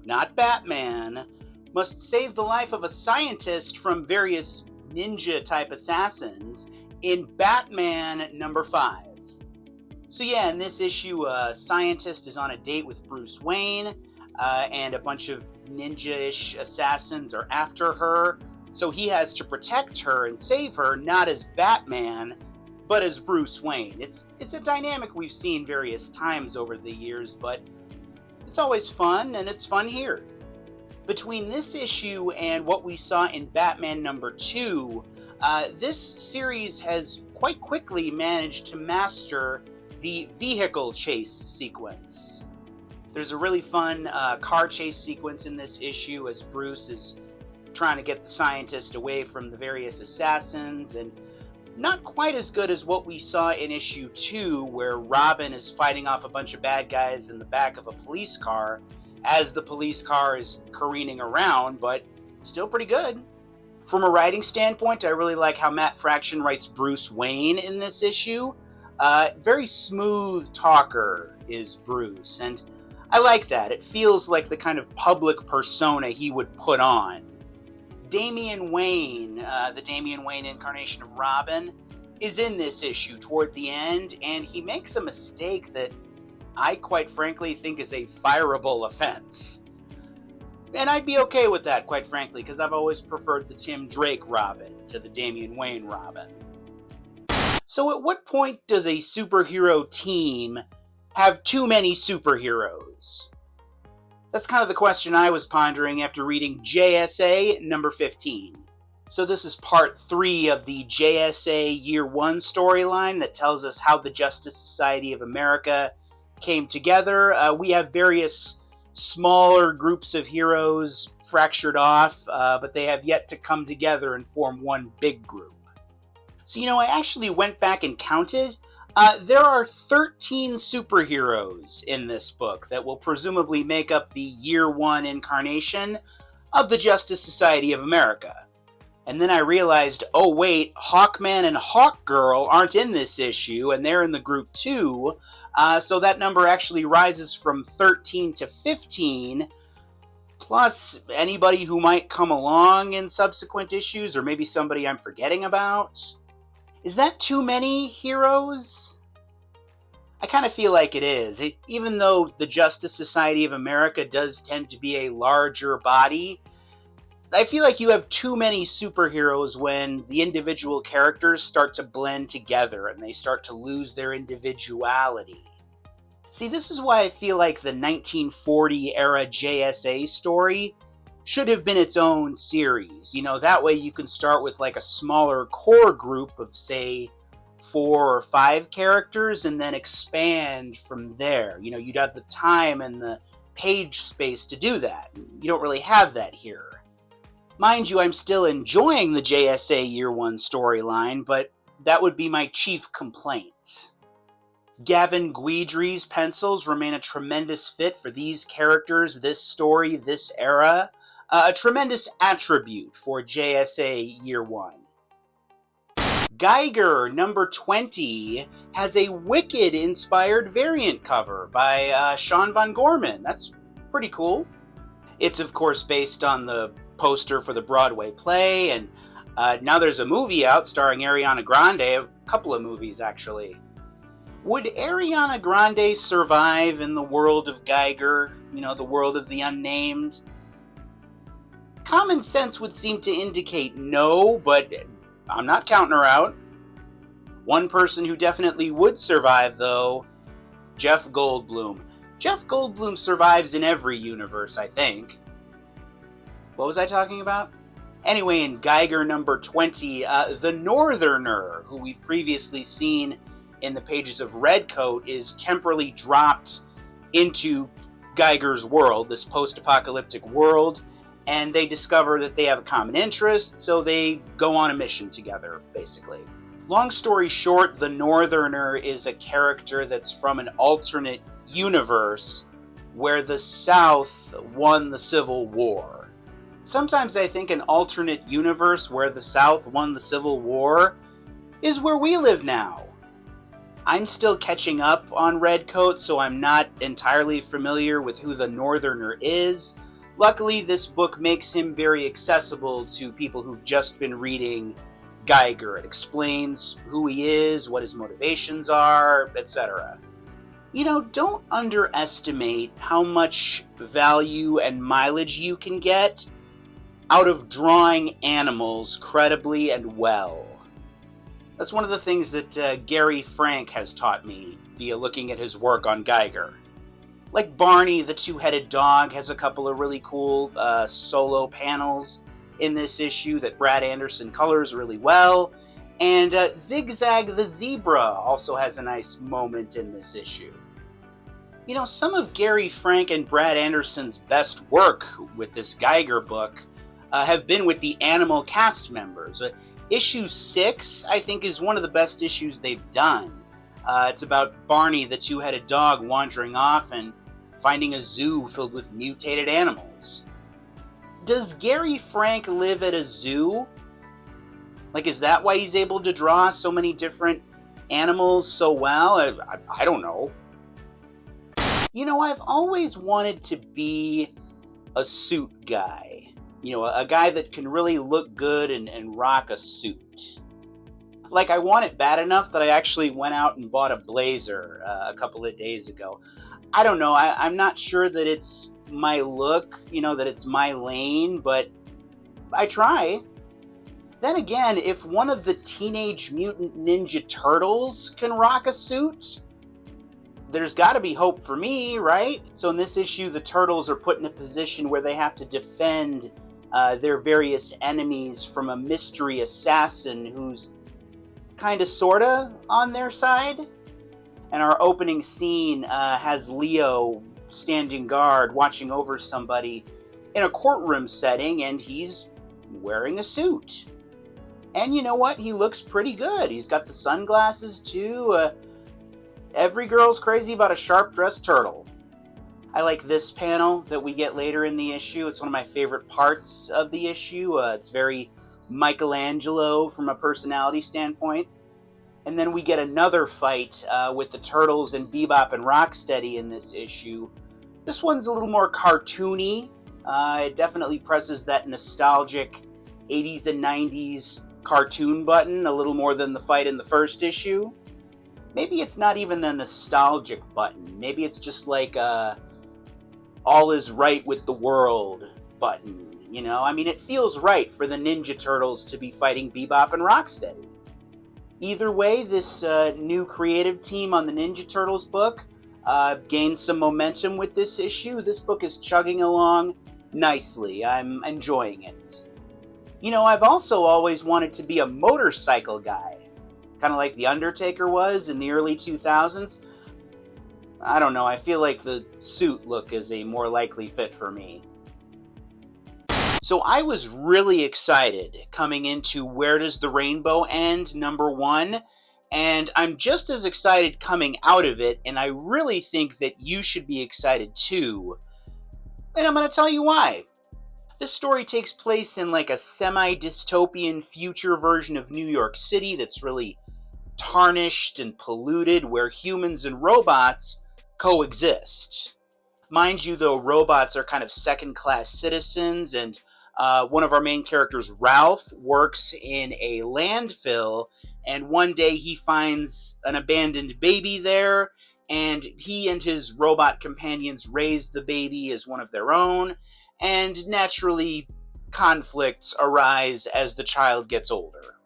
not Batman, must save the life of a scientist from various ninja-type assassins in Batman number 5. So yeah, in this issue, a scientist is on a date with Bruce Wayne, and a bunch of ninja-ish assassins are after her, so he has to protect her and save her, not as Batman, but as Bruce Wayne. It's a dynamic we've seen various times over the years, but it's always fun, and it's fun here. Between this issue and what we saw in Batman number 2, this series has quite quickly managed to master the vehicle chase sequence. There's a really fun car chase sequence in this issue as Bruce is trying to get the scientist away from the various assassins, and not quite as good as what we saw in issue 2, where Robin is fighting off a bunch of bad guys in the back of a police car as the police car is careening around, but still pretty good. From a writing standpoint, I really like how Matt Fraction writes Bruce Wayne in this issue. Very smooth talker is Bruce, and I like that. It feels like the kind of public persona he would put on. Damian Wayne, the Damian Wayne incarnation of Robin, is in this issue toward the end, and he makes a mistake that I quite frankly think is a fireable offense. And I'd be okay with that, quite frankly, because I've always preferred the Tim Drake Robin to the Damian Wayne Robin. So at what point does a superhero team have too many superheroes? That's kind of the question I was pondering after reading JSA number 15. So this is part 3 of the JSA Year 1 storyline that tells us how the Justice Society of America came together. We have various smaller groups of heroes fractured off, but they have yet to come together and form one big group. So, I actually went back and counted. There are 13 superheroes in this book that will presumably make up the Year 1 incarnation of the Justice Society of America. And then I realized, oh wait, Hawkman and Hawkgirl aren't in this issue, and they're in the group too, so that number actually rises from 13 to 15, plus anybody who might come along in subsequent issues, or maybe somebody I'm forgetting about. Is that too many heroes? I kind of feel like it is. Even though the Justice Society of America does tend to be a larger body, I feel like you have too many superheroes when the individual characters start to blend together and they start to lose their individuality. See, this is why I feel like the 1940 era JSA story should have been its own series. That way you can start with like a smaller core group of, say, 4 or 5 characters and then expand from there. You'd have the time and the page space to do that. You don't really have that here. Mind you, I'm still enjoying the JSA Year 1 storyline, but that would be my chief complaint. Gavin Guidry's pencils remain a tremendous fit for these characters, this story, this era. A tremendous attribute for JSA Year 1. Geiger, number 20, has a Wicked-inspired variant cover by Sean Von Gorman. That's pretty cool. It's, of course, based on the poster for the Broadway play, and now there's a movie out starring Ariana Grande, a couple of movies, actually. Would Ariana Grande survive in the world of Geiger, the world of the unnamed? Common sense would seem to indicate no, but I'm not counting her out. One person who definitely would survive, though, Jeff Goldblum. Jeff Goldblum survives in every universe, I think. What was I talking about? Anyway, in Geiger number 20, the Northerner, who we've previously seen in the pages of Redcoat, is temporarily dropped into Geiger's world, this post-apocalyptic world, and they discover that they have a common interest, so they go on a mission together, basically. Long story short, the Northerner is a character that's from an alternate universe where the South won the Civil War. Sometimes I think an alternate universe where the South won the Civil War is where we live now. I'm still catching up on Redcoat, so I'm not entirely familiar with who the Northerner is, Luckily, this book makes him very accessible to people who've just been reading Geiger. It explains who he is, what his motivations are, etc. Don't underestimate how much value and mileage you can get out of drawing animals credibly and well. That's one of the things that Gary Frank has taught me via looking at his work on Geiger. Like Barney, the two-headed dog, has a couple of really cool solo panels in this issue that Brad Anderson colors really well. And Zigzag the Zebra also has a nice moment in this issue. Some of Gary Frank and Brad Anderson's best work with this Geiger book have been with the animal cast members. Issue 6, I think, is one of the best issues they've done. It's about Barney, the two-headed dog, wandering off and finding a zoo filled with mutated animals. Does Gary Frank live at a zoo? Is that why he's able to draw so many different animals so well? I don't know. I've always wanted to be a suit guy. A guy that can really look good and rock a suit. I want it bad enough that I actually went out and bought a blazer a couple of days ago. I don't know, I'm not sure that it's my look, that it's my lane, but I try. Then again, if one of the Teenage Mutant Ninja Turtles can rock a suit, there's got to be hope for me, right? So in this issue, the Turtles are put in a position where they have to defend their various enemies from a mystery assassin who's kinda sorta on their side. And our opening scene has Leo standing guard, watching over somebody in a courtroom setting, and he's wearing a suit. And you know what? He looks pretty good. He's got the sunglasses too. Every girl's crazy about a sharp-dressed turtle. I like this panel that we get later in the issue. It's one of my favorite parts of the issue. It's very Michelangelo from a personality standpoint. And then we get another fight with the Turtles and Bebop and Rocksteady in this issue. This one's a little more cartoony. It definitely presses that nostalgic 80s and 90s cartoon button a little more than the fight in the first issue. Maybe it's not even a nostalgic button. Maybe it's just like a all is right with the world button. It feels right for the Ninja Turtles to be fighting Bebop and Rocksteady. Either way, this new creative team on the Ninja Turtles book gained some momentum with this issue. This book is chugging along nicely. I'm enjoying it. I've also always wanted to be a motorcycle guy, kind of like The Undertaker was in the early 2000s. I don't know, I feel like the suit look is a more likely fit for me. So I was really excited coming into Where Does the Rainbow End, #1, and I'm just as excited coming out of it, and I really think that you should be excited too. And I'm going to tell you why. This story takes place in a semi-dystopian future version of New York City that's really tarnished and polluted, where humans and robots coexist. Mind you, though, robots are kind of second-class citizens, and one of our main characters, Ralph, works in a landfill, and one day he finds an abandoned baby there, and he and his robot companions raise the baby as one of their own, and naturally, conflicts arise as the child gets older.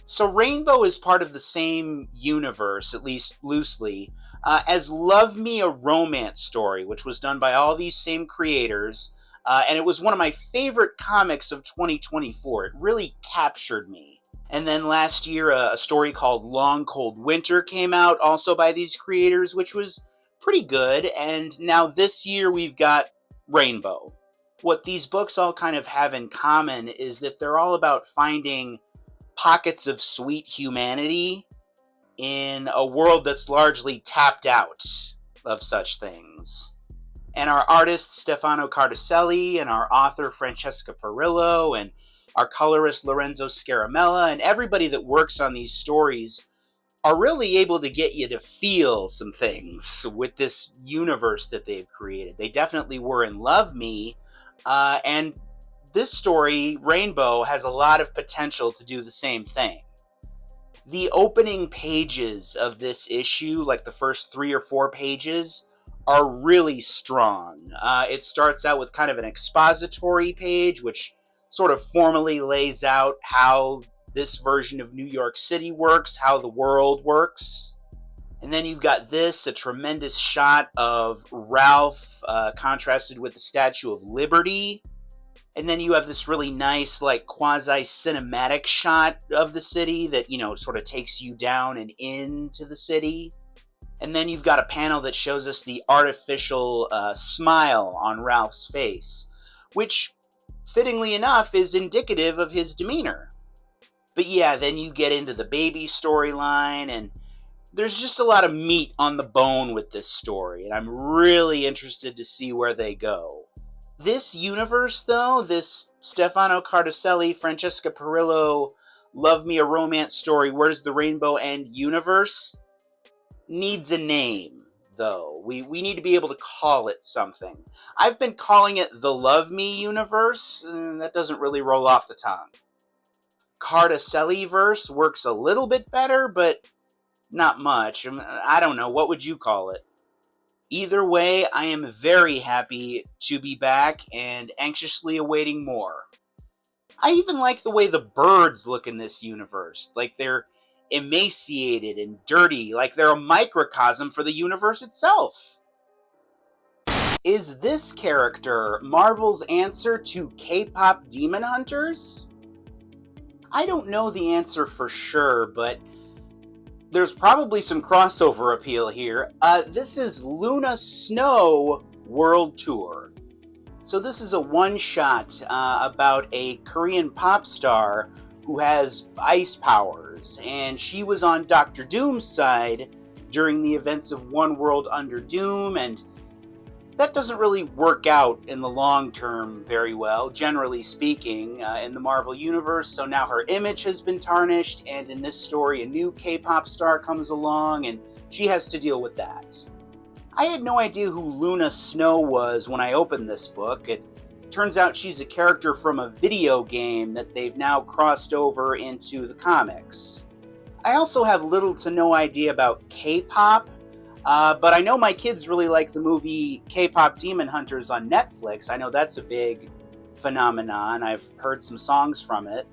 So Rainbow is part of the same universe, at least loosely, as Love Me, a Romance Story, which was done by all these same creators, and it was one of my favorite comics of 2024. It really captured me. And then last year, a story called Long Cold Winter came out, also by these creators, which was pretty good. And now this year, we've got Rainbow. What these books all kind of have in common is that they're all about finding pockets of sweet humanity in a world that's largely tapped out of such things. And our artist, Stefano Cardicelli, and our author, Francesca Perillo, and our colorist, Lorenzo Scaramella, and everybody that works on these stories are really able to get you to feel some things with this universe that they've created. They definitely were in Love Me, And this story, Rainbow, has a lot of potential to do the same thing. The opening pages of this issue, like the first 3 or 4 pages, are really strong. It starts out with kind of an expository page, which sort of formally lays out how this version of New York City works, how the world works. And then you've got this, a tremendous shot of Ralph contrasted with the Statue of Liberty. And then you have this really nice, like, quasi-cinematic shot of the city that, sort of takes you down and into the city. And then you've got a panel that shows us the artificial smile on Ralph's face, which, fittingly enough, is indicative of his demeanor. But yeah, then you get into the baby storyline, and there's just a lot of meat on the bone with this story, and I'm really interested to see where they go. This universe, though, this Stefano Cardacelli, Francesca Perillo, Love Me a Romance Story, Where's the Rainbow End universe, needs a name, though. We need to be able to call it something. I've been calling it the Love Me universe. That doesn't really roll off the tongue. Cardacelli-verse works a little bit better, but not much. I don't know. What would you call it? Either way, I am very happy to be back and anxiously awaiting more. I even like the way the birds look in this universe. Like they're emaciated and dirty, like they're a microcosm for the universe itself. Is this character Marvel's answer to K-pop demon hunters? I don't know the answer for sure, but there's probably some crossover appeal here. This is Luna Snow World Tour. So this is a one-shot about a Korean pop star who has ice powers, and she was on Doctor Doom's side during the events of One World Under Doom, and that doesn't really work out in the long term very well, generally speaking, in the Marvel Universe. So now her image has been tarnished, and in this story, a new K-pop star comes along, and she has to deal with that. I had no idea who Luna Snow was when I opened this book. It turns out she's a character from a video game that they've now crossed over into the comics. I also have little to no idea about K-pop, but I know my kids really like the movie K-pop Demon Hunters on Netflix. I know that's a big phenomenon. I've heard some songs from it.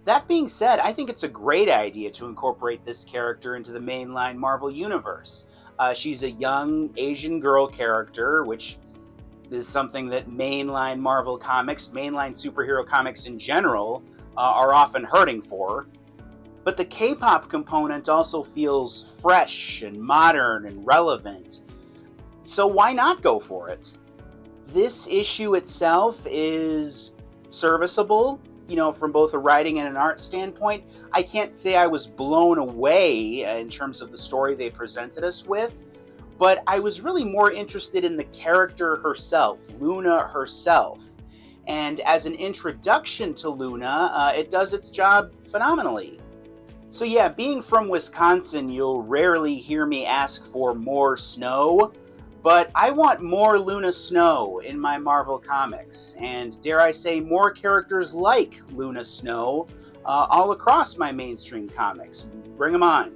That being said, I think it's a great idea to incorporate this character into the mainline Marvel Universe. She's a young Asian girl character, which is something that mainline Marvel comics, mainline superhero comics in general, are often hurting for. But the K-pop component also feels fresh and modern and relevant. So why not go for it? This issue itself is serviceable, from both a writing and an art standpoint. I can't say I was blown away in terms of the story they presented us with, but I was really more interested in the character herself, Luna herself. And as an introduction to Luna, it does its job phenomenally. So yeah, being from Wisconsin, you'll rarely hear me ask for more snow, but I want more Luna Snow in my Marvel comics, and dare I say more characters like Luna Snow all across my mainstream comics. Bring them on.